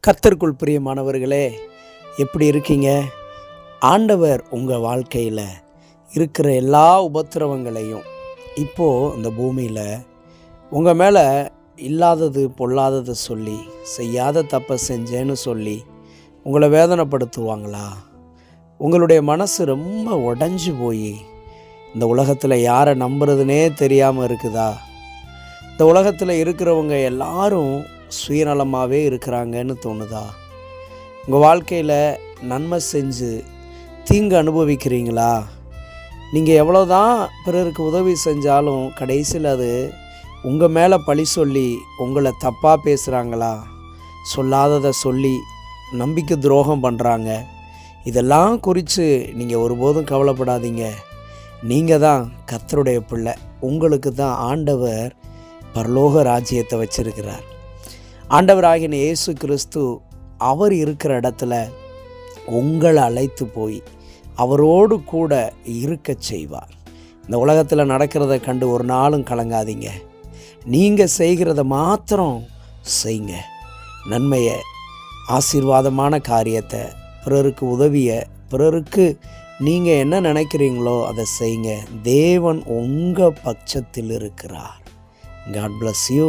கர்த்தருக்குள் பிரியமானவர்களே, எப்படி இருக்கீங்க? ஆண்டவர் உங்கள் வாழ்க்கையில் இருக்கிற எல்லா உபத்திரவங்களையும் இப்போது இந்த பூமியில் உங்கள் மேலே இல்லாதது பொல்லாததை சொல்லி, செய்யாத தப்பை செஞ்சேன்னு சொல்லி உங்களை வேதனைப்படுத்துவாங்களா? உங்களுடைய மனசு ரொம்ப உடைஞ்சு போய் இந்த உலகத்தில் யாரை நம்புறதுனே தெரியாமல் இருக்குதா? இந்த உலகத்தில் இருக்கிறவங்க எல்லாரும் சுயநலமாகவே இருக்கிறாங்கன்னு தோணுதா? உங்கள் வாழ்க்கையில் நன்மை செஞ்சு தீங்கு அனுபவிக்கிறீங்களா? நீங்கள் எவ்வளோதான் பிறருக்கு உதவி செஞ்சாலும் கடைசியில் அது உங்கள் மேலே பழி சொல்லி உங்களை தப்பாக பேசுகிறாங்களா? சொல்லாததை சொல்லி நம்பிக்கை துரோகம் பண்ணுறாங்க. இதெல்லாம் குறித்து நீங்கள் ஒருபோதும் கவலைப்படாதீங்க. நீங்கள் தான் கர்த்தருடைய பிள்ளை. உங்களுக்கு தான் ஆண்டவர் பரலோக ராஜ்யத்தை வச்சிருக்கிறார். ஆண்டவராகிய இயேசு கிறிஸ்து அவர் இருக்கிற இடத்துல உங்களை அழைத்து போய் அவரோடு கூட இருக்க செய்வார். இந்த உலகத்தில் நடக்கிறத கண்டு ஒரு நாளும் கலங்காதீங்க. நீங்கள் செய்கிறத மாத்திரம் செய்யுங்க. நன்மையை, ஆசீர்வாதமான காரியத்தை, பிறருக்கு உதவியை, பிறருக்கு நீங்கள் என்ன நினைக்கிறீங்களோ அதை செய்யுங்க. தேவன் உங்கள் பட்சத்தில் இருக்கிறார். God bless you.